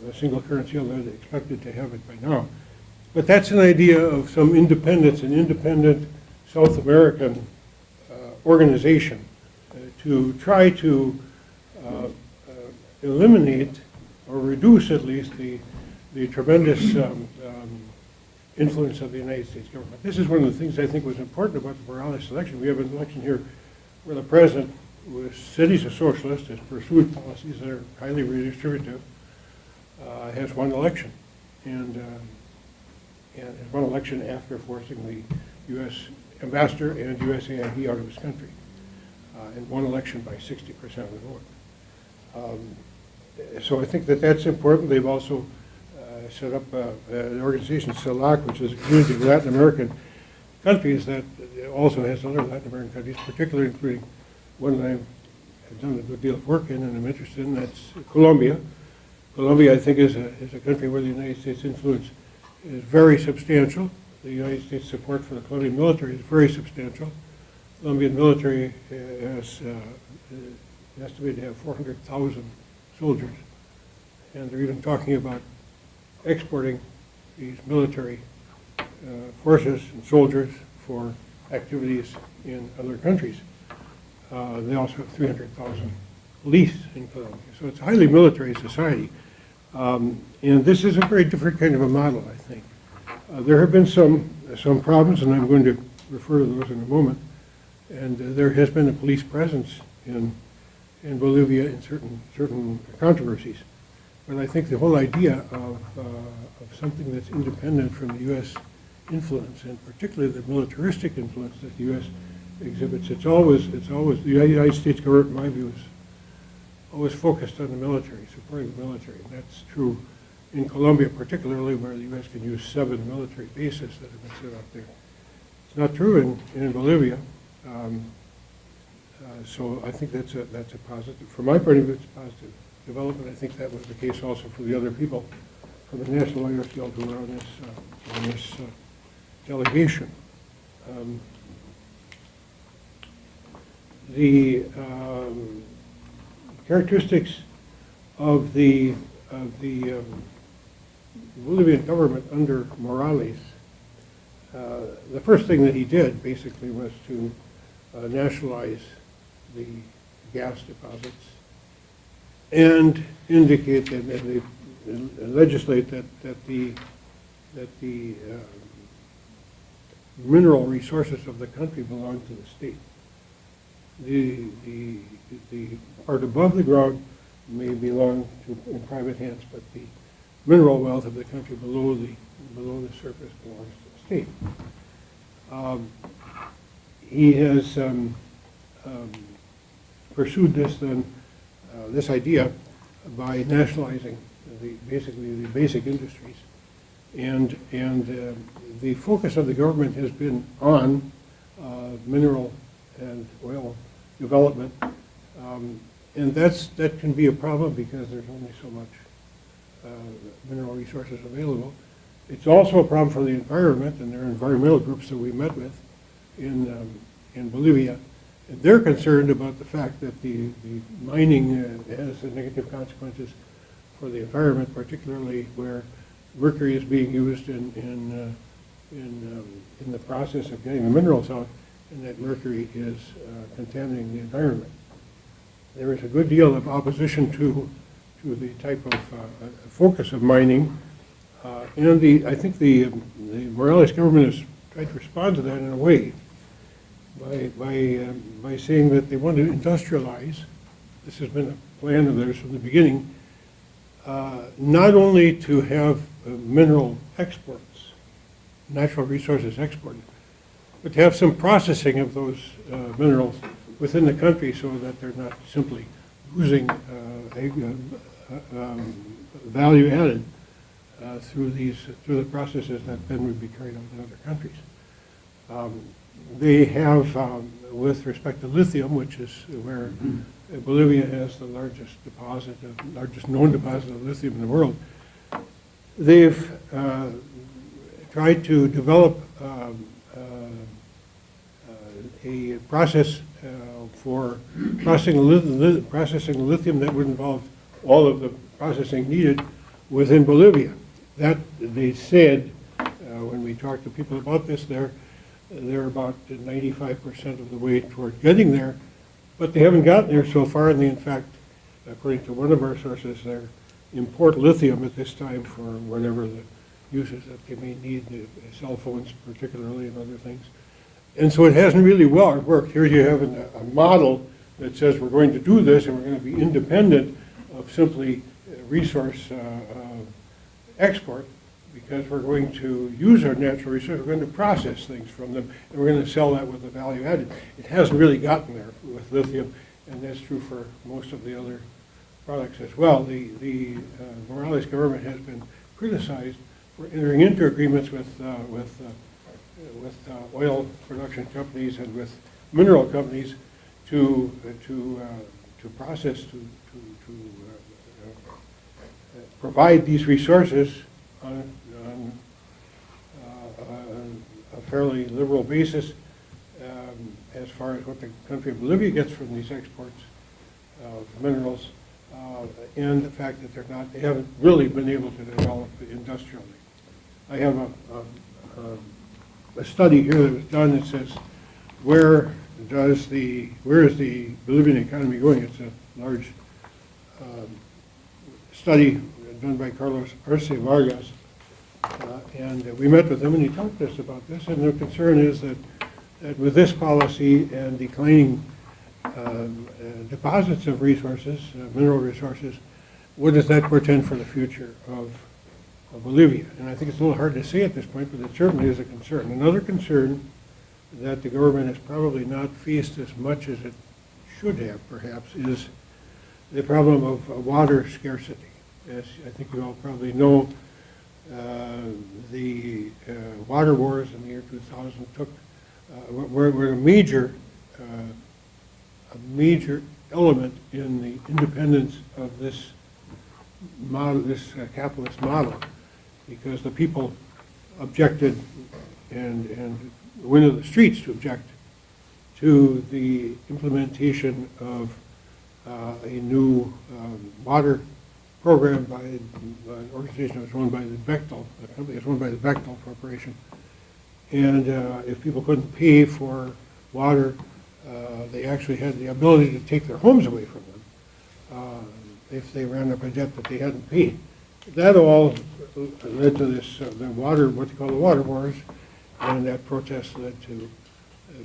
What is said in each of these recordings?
a single currency, although they expected to have it by now. But that's an idea of some independence, an independent South American organization to try to eliminate or reduce at least the tremendous influence of the United States government. This is one of the things I think was important about the Morales election. We have an election here where the president, who said he's a socialist, has pursued policies that are highly redistributive, has won election. And has won election after forcing the U.S. ambassador and USAID out of his country, and won election by 60% of the vote. So I think that that's important. They've also set up an organization, CELAC, which is a community of Latin American countries that also has other Latin American countries, particularly including one that I've done a good deal of work in and I'm interested in, that's Colombia. Colombia, I think, is a country where the United States influence is very substantial. The United States support for the Colombian military is very substantial. The Colombian military is estimated to have 400,000 soldiers, and they're even talking about exporting these military forces and soldiers for activities in other countries. They also have 300,000 police in Colombia, so it's a highly military society. And this is a very different kind of a model, I think. There have been some problems, and I'm going to refer to those in a moment. And there has been a police presence in Bolivia in certain controversies. But I think the whole idea of something that's independent from the U.S. influence, and particularly the militaristic influence that the U.S. exhibits, it's always the United States government, in my view, is always focused on the military, supporting the military. And that's true in Colombia, particularly where the U.S. can use 7 military bases that have been set up there. It's not true in Bolivia. So I think that's a positive. From my point of view, it's a positive development. I think that was the case also for the other people from the National Lawyers Guild who were on this delegation. The characteristics of the Bolivian government under Morales, the first thing that he did basically was to nationalize the gas deposits and indicate that and legislate that the mineral resources of the country belong to the state. The part above the ground may belong in private hands, but the mineral wealth of the country below the surface belongs to the state. He has pursued this idea by nationalizing basically the basic industries, and the focus of the government has been on mineral and oil development, and that can be a problem because there's only so much mineral resources available. It's also a problem for the environment, and there are environmental groups that we met with in Bolivia, and they're concerned about the fact that the mining has negative consequences for the environment, particularly where mercury is being used in the process of getting the minerals out, and that mercury is contaminating the environment. There is a good deal of opposition to the type of focus of mining, and I think the Morales government has tried to respond to that in a way by saying that they want to industrialize. This has been a plan of theirs from the beginning, not only to have mineral exports, natural resources exported, but to have some processing of those minerals within the country so that they're not simply losing value added through the processes that then would be carried out in other countries. They have, with respect to lithium, which is where Bolivia has the largest known deposit of lithium in the world, they've tried to develop a process for processing lithium that would involve all of the processing needed within Bolivia. That, they said, when we talked to people about this, they're about 95% of the way toward getting there, but they haven't gotten there so far, and they, in fact, according to one of our sources, they import lithium at this time for whatever the uses that they may need, cell phones particularly and other things. And so it hasn't really well worked. Here you have a model that says we're going to do this and we're going to be independent of simply resource export, because we're going to use our natural resources, we're going to process things from them, and we're going to sell that with a value added. It hasn't really gotten there with lithium, and that's true for most of the other products as well. The Morales government has been criticized for entering into agreements with oil production companies and with mineral companies to process, to provide these resources on a fairly liberal basis as far as what the country of Bolivia gets from these exports of minerals, and the fact that they haven't really been able to develop industrially. I have a study here that was done that says where is the Bolivian economy going? It's a large study done by Carlos Arce Vargas, and we met with him and he talked to us about this, and their concern is that with this policy and declining deposits of resources, mineral resources, what does that portend for the future of Bolivia? And I think it's a little hard to say at this point, but it certainly is a concern. Another concern that the government has probably not faced as much as it should have, perhaps, is the problem of water scarcity. As I think you all probably know, the water wars in the year 2000 were a major element in the independence of this model, this capitalist model, because the people objected and went to the streets to object to the implementation of a new water program by an organization that was owned by the Bechtel, a company that was owned by the Bechtel Corporation. And if people couldn't pay for water, they actually had the ability to take their homes away from them if they ran up a debt that they hadn't paid. That all led to this, what they call the water wars, and that protest led to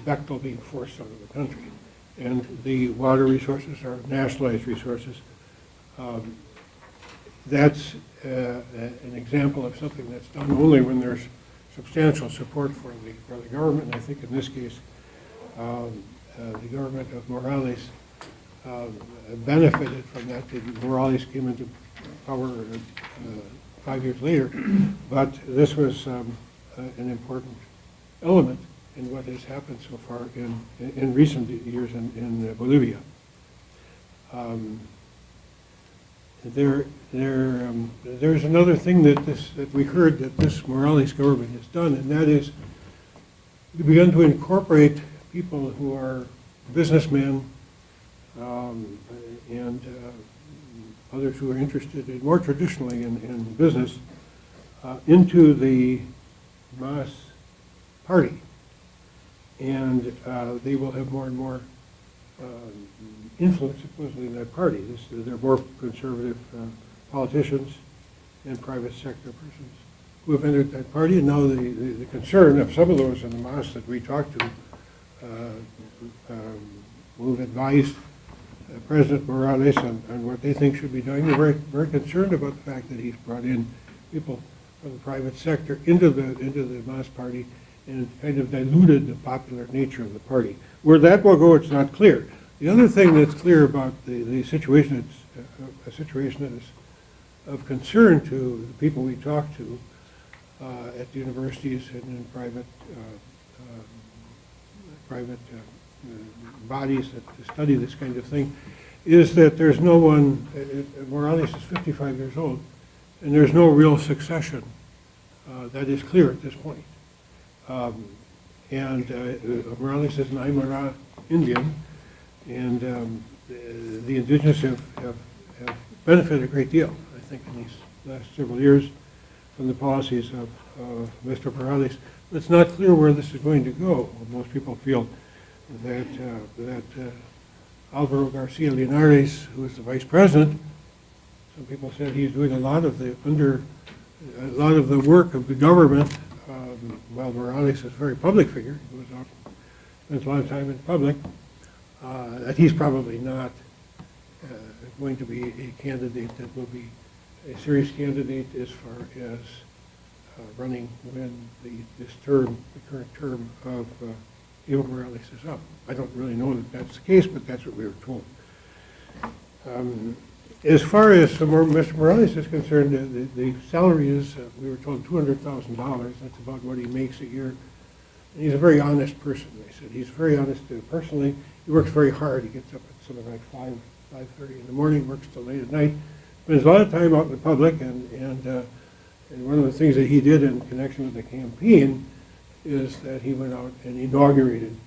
Bechtel being forced out of the country. And the water resources are nationalized resources. That's an example of something that's done only when there's substantial support for the government. And I think in this case, the government of Morales benefited from that. Morales came into power 5 years later, but this was an important element in what has happened so far in recent years in Bolivia. There's another thing that we heard that this Morales government has done, and that is we begun to incorporate people who are businessmen and others who are interested more traditionally in business into the MAS party, and they will have more and more influence supposedly in that party. They're more conservative politicians and private sector persons who have entered that party, and now the concern of some of those in the MAS that we talked to who have advised President Morales on what they think should be done. They're very, very concerned about the fact that he's brought in people from the private sector into the MAS party and kind of diluted the popular nature of the party. Where that will go, it's not clear. The other thing that's clear about the situation, it's a situation that is of concern to the people we talk to at the universities and in private bodies that study this kind of thing, is that there's no one, Morales is 55 years old, and there's no real succession that is clear at this point. Morales is an Aymara Indian, and the indigenous have benefited a great deal, I think, in these last several years from the policies of Mr. Morales. But it's not clear where this is going to go. Most people feel that Alvaro Garcia Linares, who is the vice president, some people said he's doing a lot of the work of the government, while Morales is a very public figure. He goes out, spends a lot of time in public. That he's probably not going to be a candidate that will be a serious candidate as far as running when the current term of Evo Morales is up. I don't really know that that's the case, but that's what we were told. As far as Mr. Morales is concerned, the salary is, we were told, $200,000. That's about what he makes a year. And he's a very honest person, they said. He's very honest personally. He works very hard. He gets up at something like 5:30 in the morning, works till late at night, spends a lot of time out in the public, and one of the things that he did in connection with the campaign is that he went out and inaugurated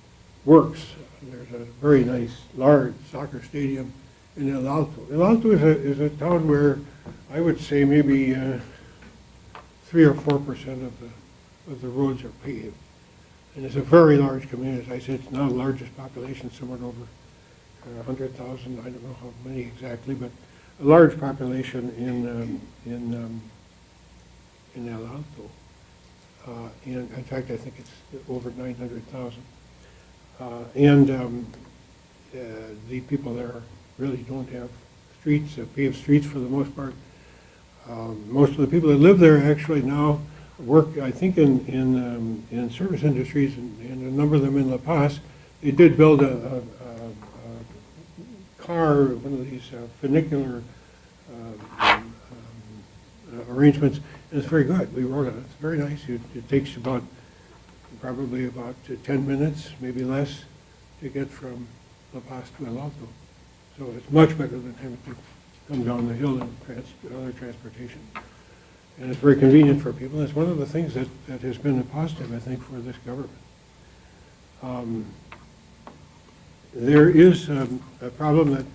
works. There's a very nice, large soccer stadium in El Alto. El Alto is a town where I would say maybe 3 or 4% of the roads are paved. And it's a very large community. As I said, it's now the largest population, somewhere over 100,000. I don't know how many exactly, but a large population in El Alto. And in fact, I think it's over 900,000. The people there really don't have streets, paved streets for the most part. Most of the people that live there actually now work, I think, in service industries, and a number of them in La Paz. They did build a car, one of these funicular arrangements, and it's very good. We rode it. It's very nice. It takes probably about 10 minutes, maybe less, to get from La Paz to El Alto. So it's much better than having to come down the hill and other transportation. And it's very convenient for people. It's one of the things that has been a positive, I think, for this government. There is a problem that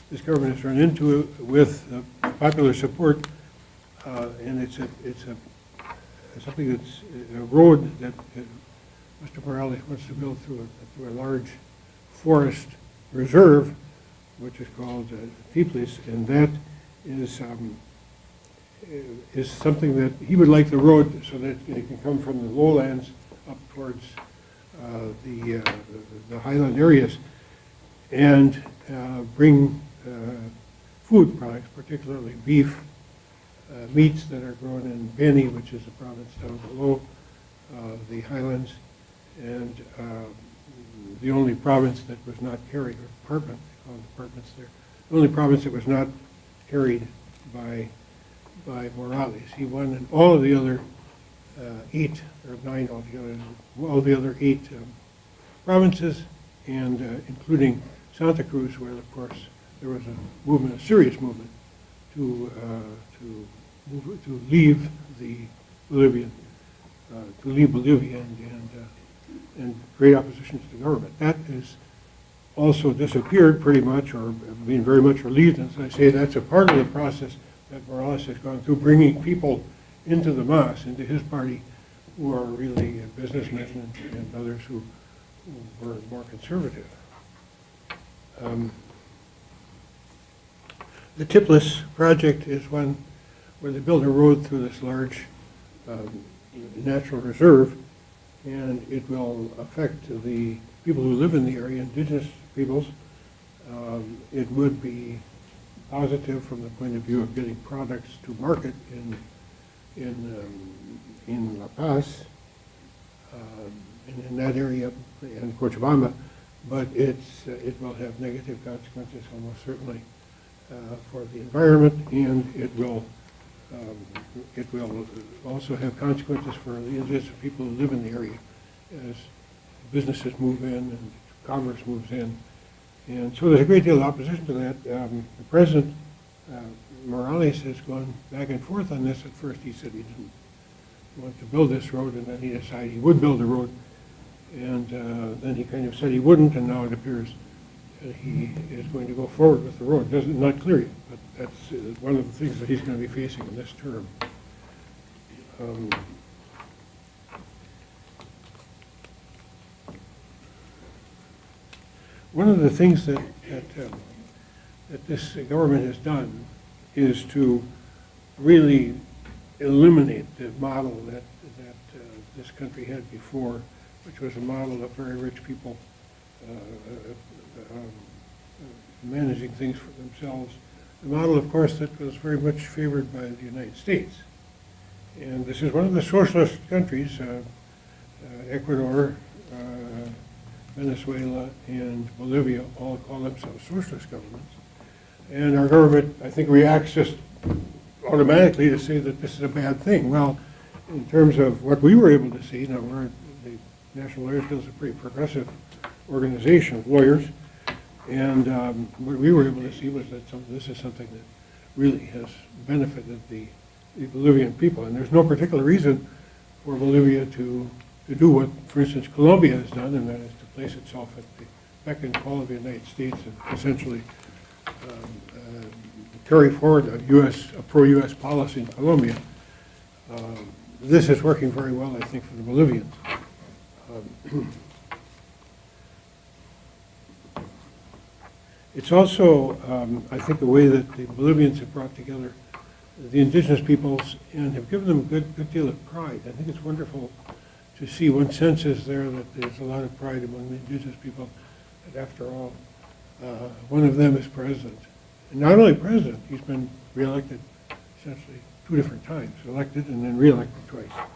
this government has run into with popular support, and it's something that's a road that Mr. Morales wants to build through a large forest reserve, which is called Tiplis, and that is something that he would like the road so that it can come from the lowlands up towards the highland areas and bring food products, particularly beef, meats that are grown in Beni, which is a province down below the highlands, and the only province that was not carried, or department, they call it departments there, the only province that was not carried by Morales. He won in all of the other 8 or 9 altogether, all the other 8 provinces, and including Santa Cruz, where of course there was a movement, a serious movement, to leave Bolivia and great opposition to the government. That has also disappeared pretty much, or been very much relieved. And as I say, that's a part of the process that Morales has gone through, bringing people into the MAS, into his party, who are really businessmen and others who were more conservative. The Tiplis project is one where they build a road through this large natural reserve, and it will affect the people who live in the area, indigenous peoples. It would be positive from the point of view of getting products to market in La Paz, and in that area, in Cochabamba, but it will have negative consequences almost certainly for the environment, and it will also have consequences for the indigenous people who live in the area as businesses move in and commerce moves in. And so there's a great deal of opposition to that. The President Morales has gone back and forth on this. At first he said he didn't want to build this road, and then he decided he would build the road, and then he kind of said he wouldn't, and now it appears and he is going to go forward with the road. Not clear yet, but that's one of the things that he's going to be facing in this term. One of the things that this government has done is to really eliminate the model that this country had before, which was a model of very rich people managing things for themselves. The model, of course, that was very much favored by the United States. And this is one of the socialist countries, Ecuador, Venezuela, and Bolivia all call themselves socialist governments. And our government, I think, reacts just automatically to say that this is a bad thing. Well, in terms of what we were able to see, now the National Lawyers Guild is a pretty progressive organization of lawyers, and what we were able to see was that this is something that really has benefited the Bolivian people. And there's no particular reason for Bolivia to do what, for instance, Colombia has done, and that is to place itself at the beck and call of the United States and essentially carry forward a pro-U.S. policy in Colombia. This is working very well, I think, for the Bolivians. It's also, I think, the way that the Bolivians have brought together the indigenous peoples and have given them a good deal of pride. I think it's wonderful to see. One senses there that there's a lot of pride among the indigenous people, that after all, one of them is president. And not only president, he's been reelected essentially 2 different times, elected and then reelected twice.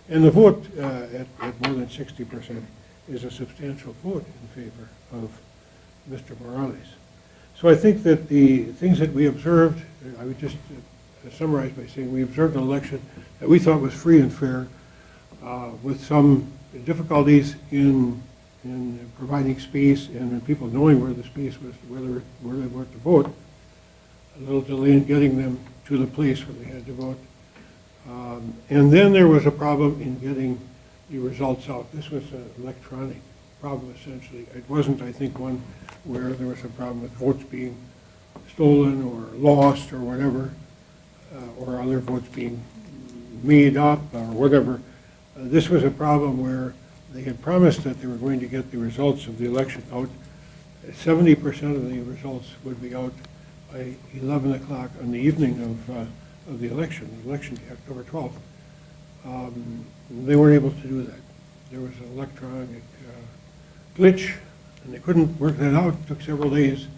And the vote at more than 60% is a substantial vote in favor of Mr. Morales. So I think that the things that we observed, I would just summarize by saying we observed an election that we thought was free and fair, with some difficulties in providing space and in people knowing where the space was, where they were to vote, a little delay in getting them to the place where they had to vote. And then there was a problem in getting the results out. This was an electronic problem, essentially. It wasn't, I think, one where there was a problem with votes being stolen or lost or whatever, or other votes being made up or whatever. This was a problem where they had promised that they were going to get the results of the election out. 70% of the results would be out by 11 o'clock on the evening of the election day, October 12th. They weren't able to do that. There was an electronic glitch, and they couldn't work that out. It took several days.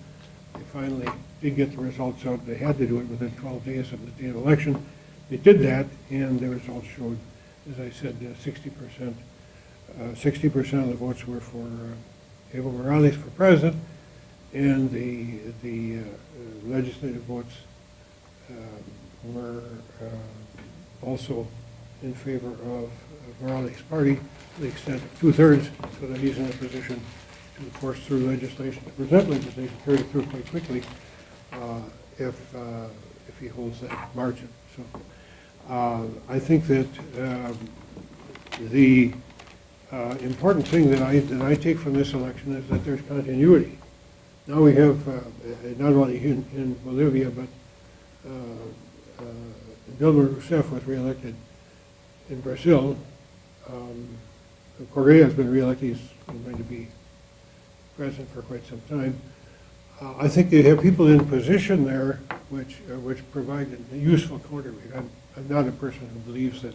They finally did get the results out. They had to do it within 12 days of the day of election. They did that, and the results showed, as I said, 60%. 60% of the votes were for Evo Morales for president, and the legislative votes were also in favor of Morales' party to the extent of 2/3, so that he's in a position to force through legislation, to present legislation, carry it through quite quickly if he holds that margin. So I think that the important thing that I take from this election is that there's continuity. Now we have, not only in Bolivia, but Dilma Rousseff was reelected in Brazil. Correa has been reelected. He's going to be president for quite some time. I think they have people in position there which provide a useful counterweight. I'm not a person who believes that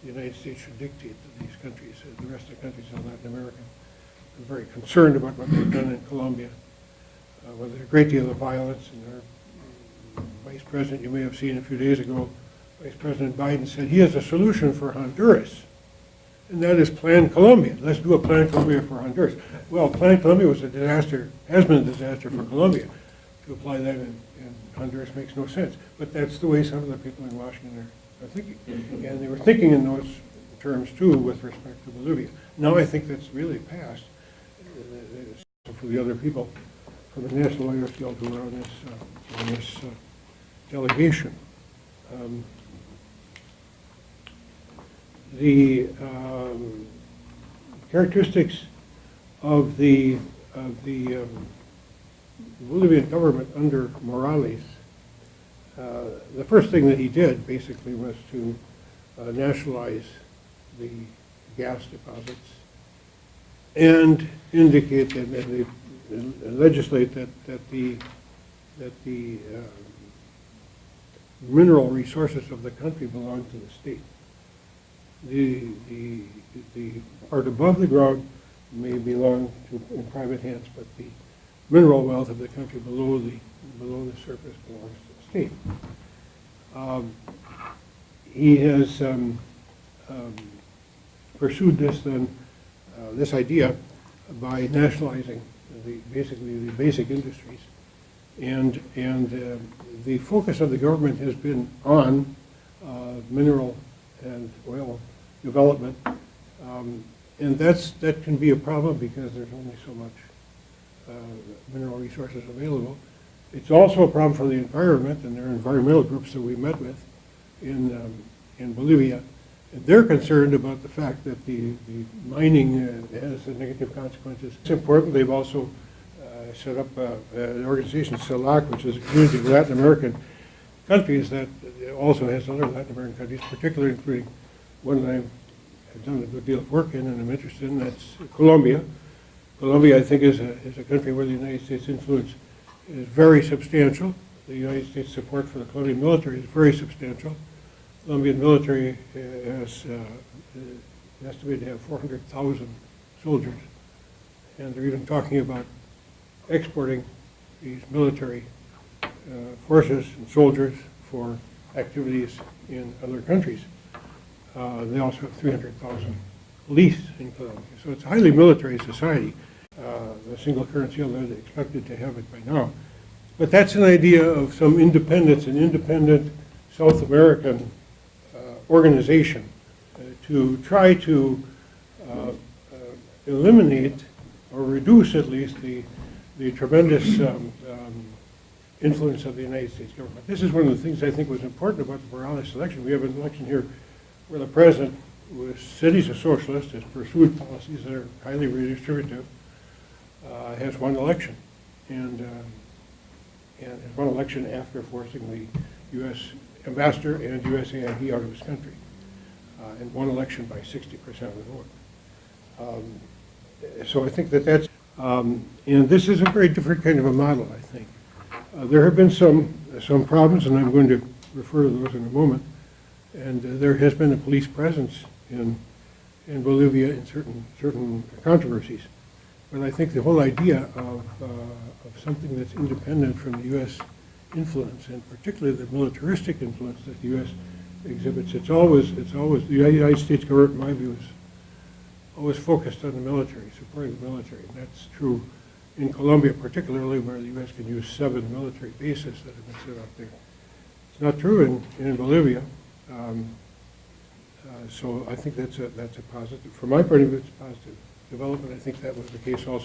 the United States should dictate to these countries, the rest of the countries in Latin America. I'm very concerned about what they've done in Colombia, where there's a great deal of violence. And our vice president, you may have seen a few days ago, Vice President Biden said he has a solution for Honduras, and that is Plan Colombia. Let's do a Plan Colombia for Honduras. Well, Plan Colombia was a disaster, has been a disaster for Colombia. To apply that in Honduras makes no sense. But that's the way some of the people in Washington are thinking. And they were thinking in those terms, too, with respect to Bolivia. Now I think that's really passed for the other people from the National Lawyers Guild who are on this delegation. The characteristics of the Bolivian government under Morales, the first thing that he did basically was to nationalize the gas deposits and indicate that legislate that the mineral resources of the country belong to the state. The part above the ground may belong to in private hands, but the mineral wealth of the country below the surface belongs to the state. He has pursued this idea by nationalizing basically the basic industries, and the focus of the government has been on mineral and oil development, and that can be a problem because there's only so much mineral resources available. It's also a problem for the environment, and there are environmental groups that we met with in Bolivia. And they're concerned about the fact that the mining has negative consequences. It's important. They've also set up an organization, CELAC, which is a community of Latin American countries that also has other Latin American countries, particularly including one that I've done a good deal of work in and I'm interested in. That's Colombia. Colombia, I think, is a country where the United States influence is very substantial. The United States support for the Colombian military is very substantial. The Colombian military is estimated to have 400,000 soldiers, and they're even talking about exporting these military forces and soldiers for activities in other countries. They also have 300,000 police in Colombia. So it's a highly military society. The single currency, although they expected to have it by now. But that's an idea of some independence, an independent South American organization to try to eliminate or reduce at least the tremendous influence of the United States government. This is one of the things I think was important about the Morales election. We have an election here where the president, said he's a socialist, has pursued policies that are highly redistributive, has won election, and has won election after forcing the U.S. ambassador and USAID out of his country, and won election by 60% of the vote. So I think that's, and this is a very different kind of a model, I think. There have been some problems, and I'm going to refer to those in a moment, and there has been a police presence in Bolivia in certain controversies. But I think the whole idea of something that's independent from the U.S. influence, and particularly the militaristic influence that the U.S. exhibits, it's always the United States government, in my view, is always focused on the military, supporting the military. And that's true in Colombia, particularly, where the U.S. can use 7 military bases that have been set up there. It's not true in Bolivia. So I think that's a positive. From my point of view, it's a positive development. I think that was the case also